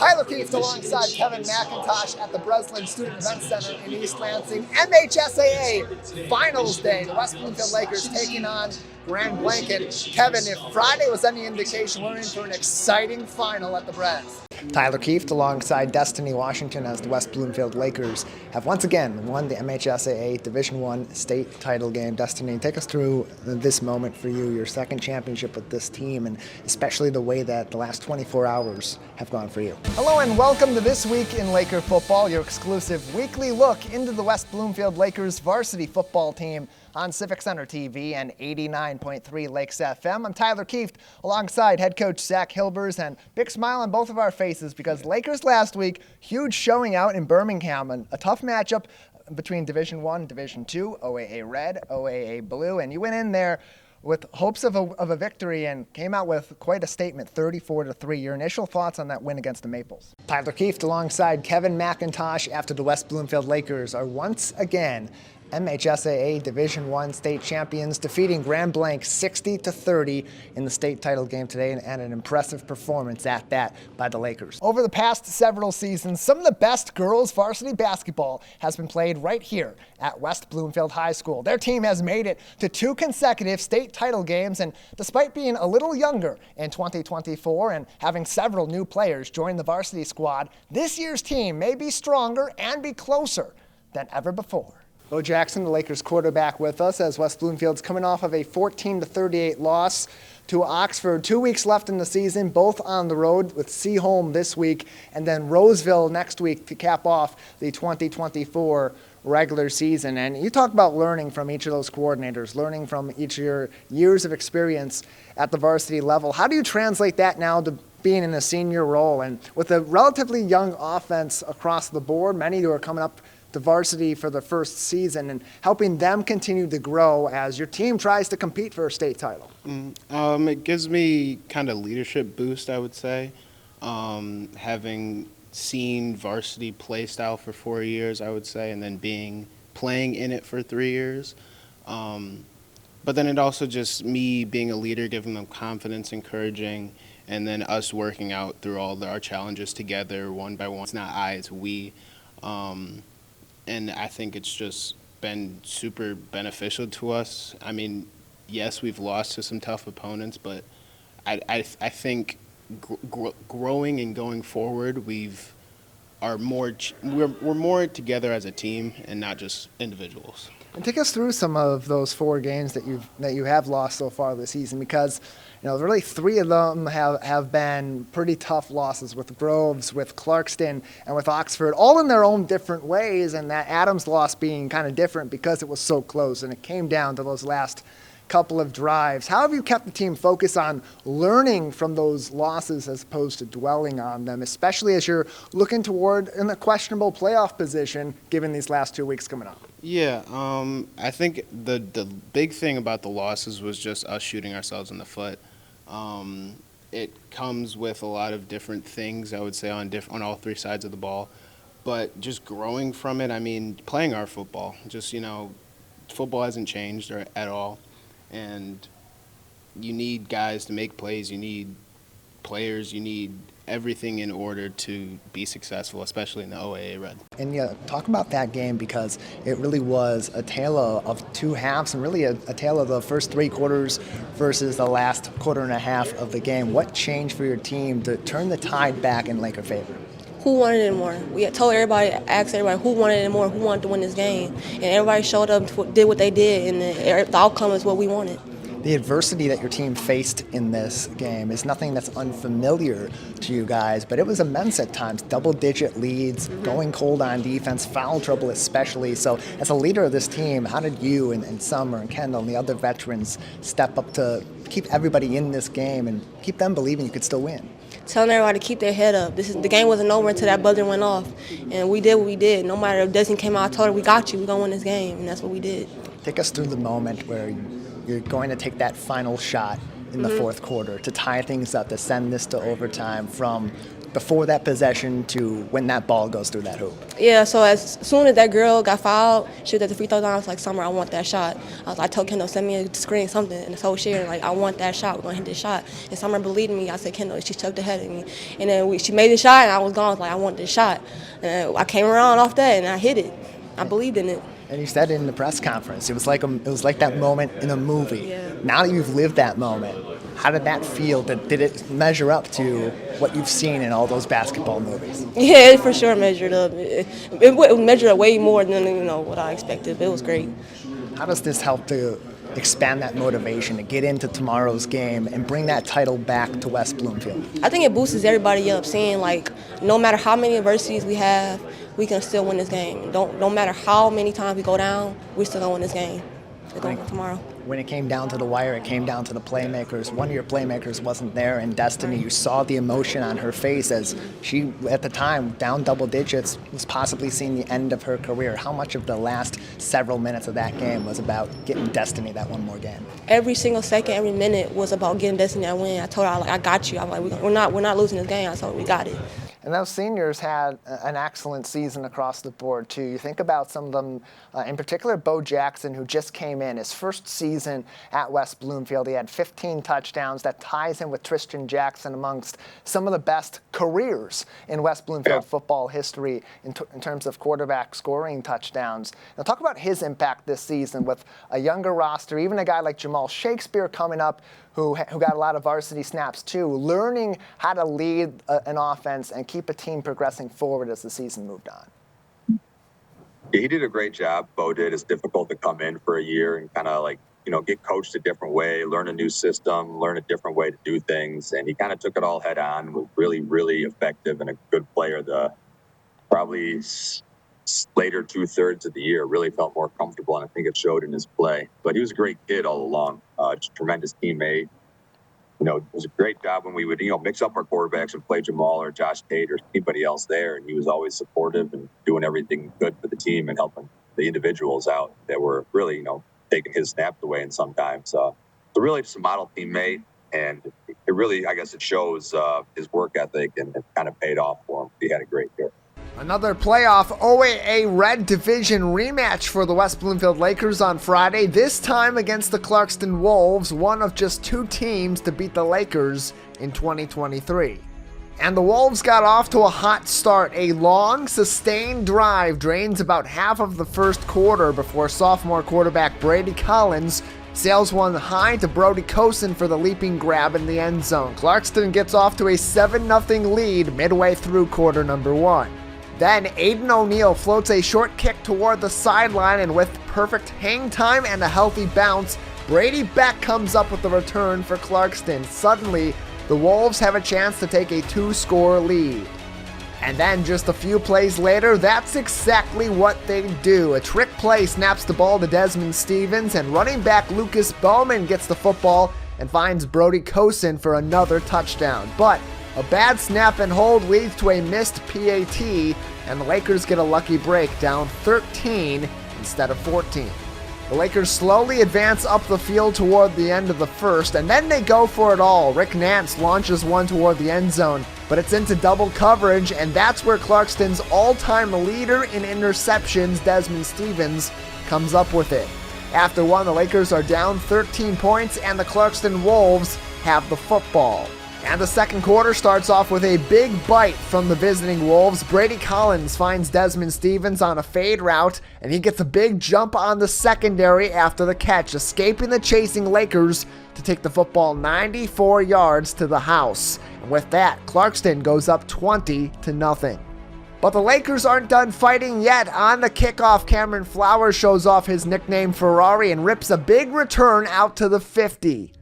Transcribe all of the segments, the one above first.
Tyler Kieft alongside Kevin McIntosh at the Breslin Student Event Center in East Lansing. MHSAA Finals Day. The West Bloomfield Lakers taking on Grand Blanket. Kevin, if Friday was any indication, we're in for an exciting final at the Bres. Tyler Kieft alongside Destiny Washington as the West Bloomfield Lakers have once again won the MHSAA Division I state title game. Destiny, take us through this moment for you, your second championship with this team, and especially the way that the last 24 hours have gone for you. Hello and welcome to This Week in Laker Football, your exclusive weekly look into the West Bloomfield Lakers varsity football team on Civic Center TV and 89.3 Lakes FM. I'm Tyler Kieft alongside head coach Zach Hilbers, and big smile on both of our faces because Lakers last week, huge showing out in Birmingham, and a tough matchup between Division I and Division II, OAA Red, OAA Blue, and you went in there with hopes of a victory and came out with quite a statement, 34-3. Your initial thoughts on that win against the Maples? Tyler Kieft alongside Kevin McIntosh after the West Bloomfield Lakers are once again MHSAA Division I state champions, defeating Grand Blanc 60-30 in the state title game today, and an impressive performance at that by the Lakers. Over the past several seasons, some of the best girls varsity basketball has been played right here at West Bloomfield High School. Their team has made it to 2 consecutive state title games, and despite being a little younger in 2024 and having several new players join the varsity squad, this year's team may be stronger and be closer than ever before. Bo Jackson, the Lakers quarterback, with us as West Bloomfield's coming off of a 14-38 loss to Oxford. 2 weeks left in the season, both on the road with Seaholm this week and then Roseville next week to cap off the 2024 regular season. And you talk about learning from each of those coordinators, learning from each of your years of experience at the varsity level. How do you translate that now to being in a senior role and with a relatively young offense across the board, many who are coming up to varsity for the first season, and helping them continue to grow as your team tries to compete for a state title? It gives me kind of leadership boost, I would say. Having seen varsity play style for 4 years, I would say, and then playing in it for 3 years. But then it also just me being a leader, giving them confidence, encouraging, and then us working out through all our challenges together one by one. It's not I, it's we. And I think it's just been super beneficial to us. I mean, yes, we've lost to some tough opponents, but I think growing and going forward, we're more together as a team and not just individuals. And take us through some of those 4 games that you have lost so far this season, because really 3 of them have been pretty tough losses, with Groves, with Clarkston, and with Oxford, all in their own different ways, and that Adams loss being kind of different because it was so close and it came down to those last couple of drives. How have you kept the team focused on learning from those losses as opposed to dwelling on them, especially as you're looking toward in a questionable playoff position given these last 2 weeks coming up? Yeah, I think the big thing about the losses was just us shooting ourselves in the foot. It comes with a lot of different things, I would say, on all 3 sides of the ball. But just growing from it, I mean, playing our football, just, football hasn't changed at all. And you need guys to make plays, you need players, you need everything in order to be successful, especially in the OAA Red. And talk about that game, because it really was a tale of 2 halves, and really a tale of the first 3 quarters versus the last quarter and a half of the game. What changed for your team to turn the tide back in Laker favor? Who wanted it more? We had told everybody, asked everybody who wanted it more, who wanted to win this game. And everybody showed up, did what they did, and the outcome is what we wanted. The adversity that your team faced in this game is nothing that's unfamiliar to you guys, but it was immense at times. Double-digit leads, going cold on defense, foul trouble especially. So as a leader of this team, how did you and Summer and Kendall and the other veterans step up to keep everybody in this game and keep them believing you could still win? Telling everybody to keep their head up. The game wasn't over until that buzzer went off. And we did what we did. No matter if Destiny came out, I told her, we got you, we're going to win this game. And that's what we did. Take us through the moment where you're going to take that final shot in the fourth quarter to tie things up, to send this to overtime from before that possession to when that ball goes through that hoop? Yeah, so as soon as that girl got fouled, she was at the free throw line. I was like, Summer, I want that shot. I told Kendall, send me a screen, something, and told Sharon, like, I want that shot. We're going to hit this shot. And Summer believed in me. I said, Kendall, she chucked ahead of me. And then she made the shot, and I was gone. I was like, I want this shot. And I came around off that, and I hit it. I believed in it. And you said in the press conference, it was like that moment in a movie. Yeah. Now that you've lived that moment, how did that feel? Did it measure up to what you've seen in all those basketball movies? Yeah, it for sure measured up. It measured up way more than what I expected, but it was great. How does this help to expand that motivation to get into tomorrow's game and bring that title back to West Bloomfield? I think it boosts everybody up, seeing like no matter how many adversities we have, we can still win this game. No matter how many times we go down, we're still gonna win this game. It's going for tomorrow. When it came down to the wire, it came down to the playmakers. One of your playmakers wasn't there, and Destiny, you saw the emotion on her face as she, at the time, down double digits, was possibly seeing the end of her career. How much of the last several minutes of that game was about getting Destiny that one more game? Every single second, every minute was about getting Destiny that win. I told her, I got you. I'm like, we're not losing this game. I told her, we got it. And those seniors had an excellent season across the board, too. You think about some of them, in particular, Bo Jackson, who just came in. His first season at West Bloomfield, he had 15 touchdowns. That ties him with Tristan Jackson amongst some of the best careers in West Bloomfield football history in terms of quarterback scoring touchdowns. Now, talk about his impact this season with a younger roster, even a guy like Jamal Shakespeare coming up, who got a lot of varsity snaps too, learning how to lead an offense and keep a team progressing forward as the season moved on. Yeah, he did a great job. Bo did. It's difficult to come in for a year and kind of get coached a different way, learn a new system, learn a different way to do things. And he kind of took it all head on, was really, really effective and a good player. Probably later 2/3 of the year, really felt more comfortable, and I think it showed in his play. But he was a great kid all along, just a tremendous teammate. It was a great job when we would, mix up our quarterbacks and play Jamal or Josh Tate or anybody else there, and he was always supportive and doing everything good for the team and helping the individuals out that were really, taking his snaps away and sometimes. So really just a model teammate, and it really, I guess it shows his work ethic, and it kind of paid off for him. He had a great year. Another playoff OAA Red Division rematch for the West Bloomfield Lakers on Friday, this time against the Clarkston Wolves, one of just two teams to beat the Lakers in 2023. And the Wolves got off to a hot start. A long, sustained drive drains about half of the first quarter before sophomore quarterback Brady Collins sails one high to Brody Kosen for the leaping grab in the end zone. Clarkston gets off to a 7-0 lead midway through quarter number one. Then Aiden O'Neill floats a short kick toward the sideline, and with perfect hang time and a healthy bounce, Brady Beck comes up with the return for Clarkston. Suddenly, the Wolves have a chance to take a 2-score lead. And then just a few plays later, that's exactly what they do. A trick play snaps the ball to Desmond Stevens, and running back Lucas Bowman gets the football and finds Brody Kosen for another touchdown. But a bad snap and hold leads to a missed PAT, and the Lakers get a lucky break, down 13 instead of 14. The Lakers slowly advance up the field toward the end of the first, and then they go for it all. Rick Nance launches one toward the end zone, but it's into double coverage, and that's where Clarkston's all-time leader in interceptions, Desmond Stevens, comes up with it. After one, the Lakers are down 13 points, and the Clarkston Wolves have the football. And the second quarter starts off with a big bite from the visiting Wolves. Brady Collins finds Desmond Stevens on a fade route, and he gets a big jump on the secondary after the catch, escaping the chasing Lakers to take the football 94 yards to the house. And with that, Clarkston goes up 20-0. But the Lakers aren't done fighting yet. On the kickoff, Cameron Flowers shows off his nickname Ferrari and rips a big return out to the 50.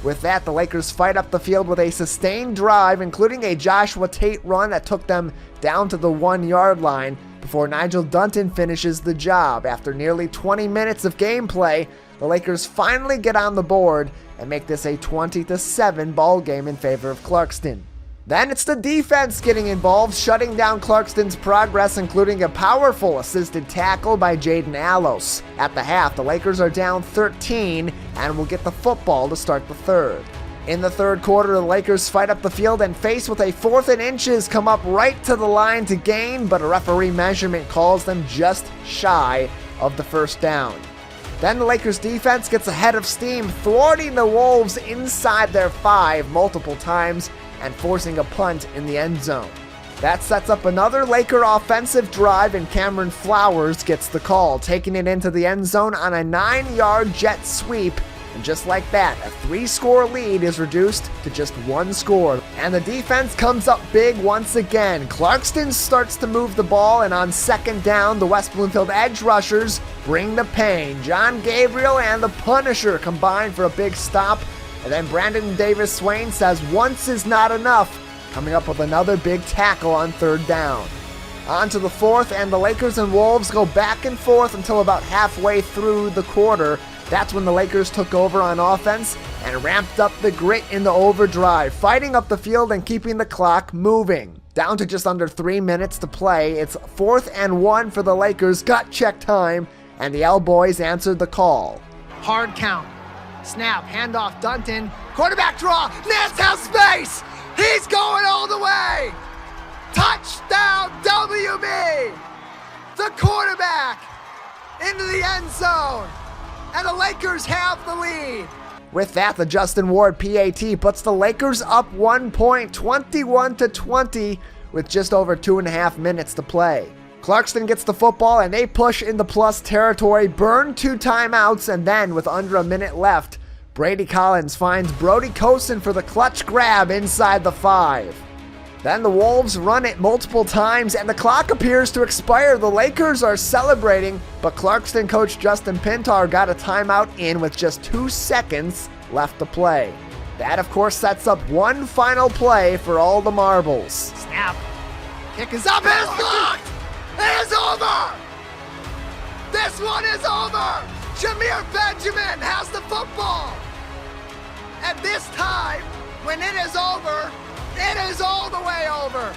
With that, the Lakers fight up the field with a sustained drive, including a Joshua Tate run that took them down to the 1-yard line before Nigel Dunton finishes the job. After nearly 20 minutes of gameplay, the Lakers finally get on the board and make this a 20-7 ball game in favor of Clarkston. Then it's the defense getting involved, shutting down Clarkston's progress, including a powerful assisted tackle by Jaden Allos. At the half, the Lakers are down 13 and will get the football to start the third. In the third quarter, the Lakers fight up the field and faced with a 4th and inches come up right to the line to gain, but a referee measurement calls them just shy of the first down. Then the Lakers defense gets ahead of steam, thwarting the Wolves inside their 5 multiple times and forcing a punt in the end zone. That sets up another Laker offensive drive, and Cameron Flowers gets the call, taking it into the end zone on a 9-yard jet sweep. And just like that, a 3-score lead is reduced to just 1 score. And the defense comes up big once again. Clarkston starts to move the ball, and on second down, the West Bloomfield edge rushers bring the pain. John Gabriel and the Punisher combine for a big stop. And then Brandon Davis Swain says once is not enough, coming up with another big tackle on third down. On to the fourth, and the Lakers and Wolves go back and forth until about halfway through the quarter. That's when the Lakers took over on offense and ramped up the grit in the overdrive, fighting up the field and keeping the clock moving. Down to just under 3 minutes to play, it's 4th and 1 for the Lakers, gut check time, and the L-Boys answered the call. Hard count. Snap, handoff, Dunton. Quarterback draw, Nance has space! He's going all the way! Touchdown, WB! The quarterback into the end zone! And the Lakers have the lead. With that, the Justin Ward PAT puts the Lakers up 1 point, 21-20, with just over 2.5 minutes to play. Clarkston gets the football and they push into plus territory, burn 2 timeouts, and then with under a minute left, Brady Collins finds Brody Cosin for the clutch grab inside the 5. Then the Wolves run it multiple times and the clock appears to expire. The Lakers are celebrating, but Clarkston coach Justin Pintar got a timeout in with just 2 seconds left to play. That, of course, sets up one final play for all the marbles. Snap. Kick is up and it's blocked! It is over! This one is over! Jameer Benjamin has the football! And this time, when it is over, it is all the way over.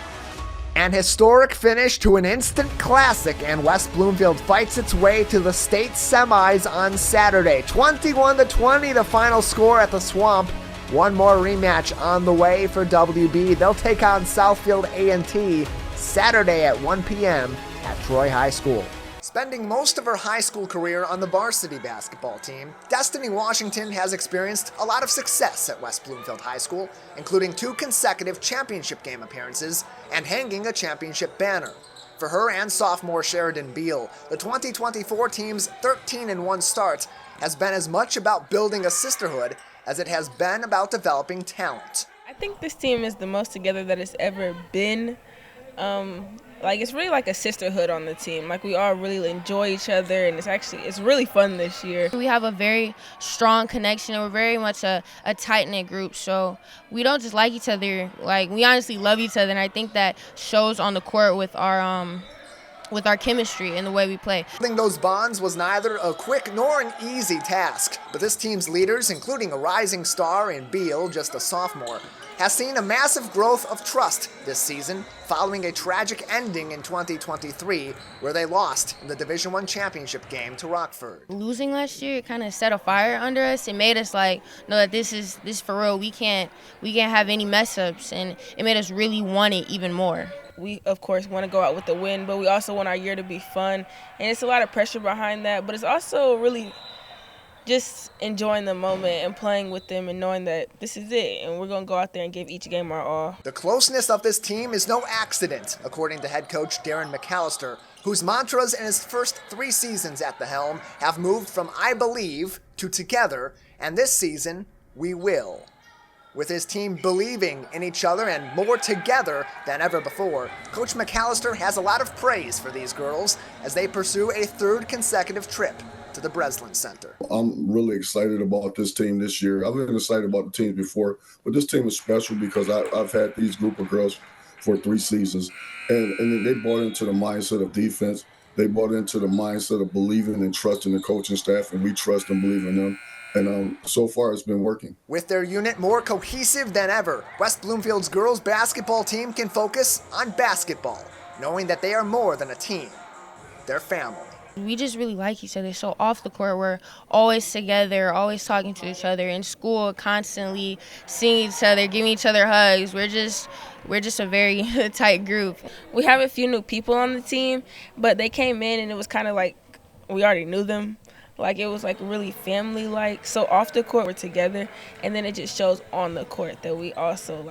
An historic finish to an instant classic, and West Bloomfield fights its way to the state semis on Saturday. 21-20 the final score at the Swamp. One more rematch on the way for WB. They'll take on Southfield A&T Saturday at 1 p.m. at Troy High School. Spending most of her high school career on the varsity basketball team, Destiny Washington has experienced a lot of success at West Bloomfield High School, including 2 consecutive championship game appearances and hanging a championship banner. For her and sophomore Sheridan Beal, the 2024 team's 13-1 start has been as much about building a sisterhood as it has been about developing talent. I think this team is the most together that it's ever been. It's really like a sisterhood on the team. Like, we all really enjoy each other, and it's really fun this year. We have a very strong connection, and we're very much a tight-knit group. So we don't just like each other. Like, we honestly love each other, and I think that shows on the court with our chemistry and the way we play. Building those bonds was neither a quick nor an easy task, but this team's leaders, including a rising star in Beal, just a sophomore, has seen a massive growth of trust this season following a tragic ending in 2023 where they lost in the Division I championship game to Rockford. Losing last year, it kind of set a fire under us. It made us know that this is for real. We can't have any mess ups, and it made us really want it even more. We, of course, want to go out with the win, but we also want our year to be fun. And it's a lot of pressure behind that, but it's also really just enjoying the moment and playing with them and knowing that this is it, and we're going to go out there and give each game our all. The closeness of this team is no accident, according to head coach Darren McAllister, whose mantras in his first 3 seasons at the helm have moved from I believe to together, and this season, we will. With his team believing in each other and more together than ever before, Coach McAllister has a lot of praise for these girls as they pursue a 3rd consecutive trip to the Breslin Center. I'm really excited about this team this year. I've been excited about the teams before, but this team is special because I've had these group of girls for 3 seasons, and they bought into the mindset of defense. They bought into the mindset of believing and trusting the coaching staff, and we trust and believe in them. And so far, it's been working. With their unit more cohesive than ever, West Bloomfield's girls basketball team can focus on basketball, knowing that they are more than a team. They're family. We just really like each other. So off the court, we're always together, always talking to each other. In school, constantly seeing each other, giving each other hugs. We're just a very tight group. We have a few new people on the team, but they came in and it was kind of like we already knew them. Like it was like really family-like. So off the court, we're together, and then it just shows on the court that we also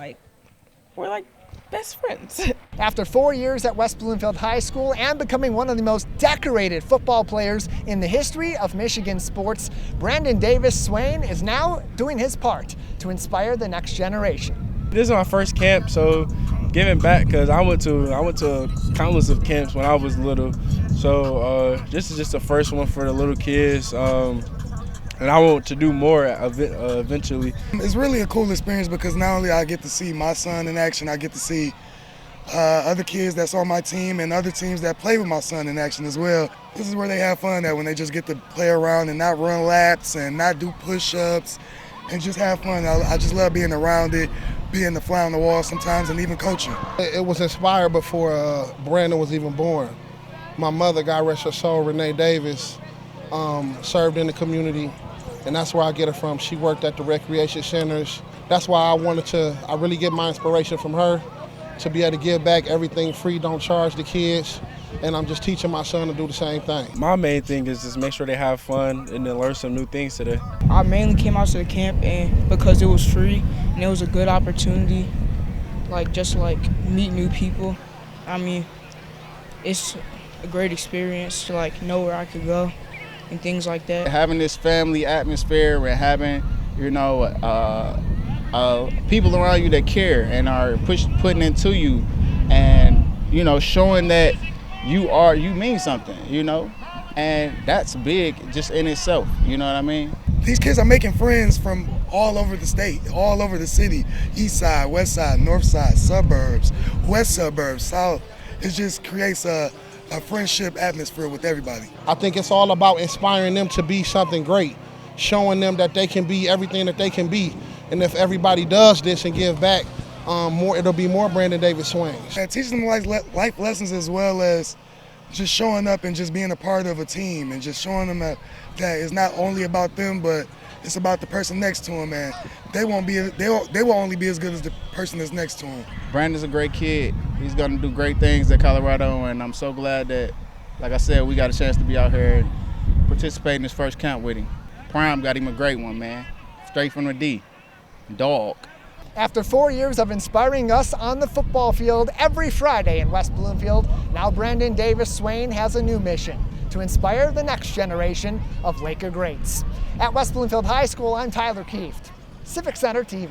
we're like best friends. After 4 years at West Bloomfield High School and becoming one of the most decorated football players in the history of Michigan sports, Brandon Davis Swain is now doing his part to inspire the next generation. This is my first camp, so giving back, because I went to countless of camps when I was little. So this is just the first one for the little kids, and I want to do more eventually. It's really a cool experience because not only I get to see my son in action, I get to see other kids that's on my team and other teams that play with my son in action as well. This is where they have fun at, when they just get to play around and not run laps and not do push-ups and just have fun. I just love being around it, being the fly on the wall sometimes, and even coaching. It was inspired before Brandon was even born. My mother, God rest her soul, Renee Davis, served in the community, and that's where I get it from. She worked at the recreation centers. That's why I really get my inspiration from her, to be able to give back everything free, don't charge the kids, and I'm just teaching my son to do the same thing. My main thing is just make sure they have fun and then learn some new things today. I mainly came out to the camp and because it was free and it was a good opportunity, just meet new people. I mean, it's a great experience to know where I could go and things like that. Having this family atmosphere and having, people around you that care and are putting into you, and showing that you mean something, and that's big just in itself. You know what I mean? These kids are making friends from all over the state, all over the city, east side, west side, north side, suburbs, west suburbs, south. It just creates a friendship atmosphere with everybody. I think it's all about inspiring them to be something great, showing them that they can be everything that they can be. And if everybody does this and give back, it'll be more Brandon Davis Swains. Teaching them life lessons, as well as just showing up and just being a part of a team, and just showing them that it's not only about them, but it's about the person next to them, and they will only be as good as the person that's next to them. Brandon's a great kid. He's going to do great things at Colorado, and I'm so glad that, like I said, we got a chance to be out here and participate in this first camp with him. Prime got him a great one, man. Straight from the D. Dog. After 4 years of inspiring us on the football field every Friday in West Bloomfield, now Brandon Davis Swain has a new mission: to inspire the next generation of Laker greats. At West Bloomfield High School, I'm Tyler Kieft, Civic Center TV.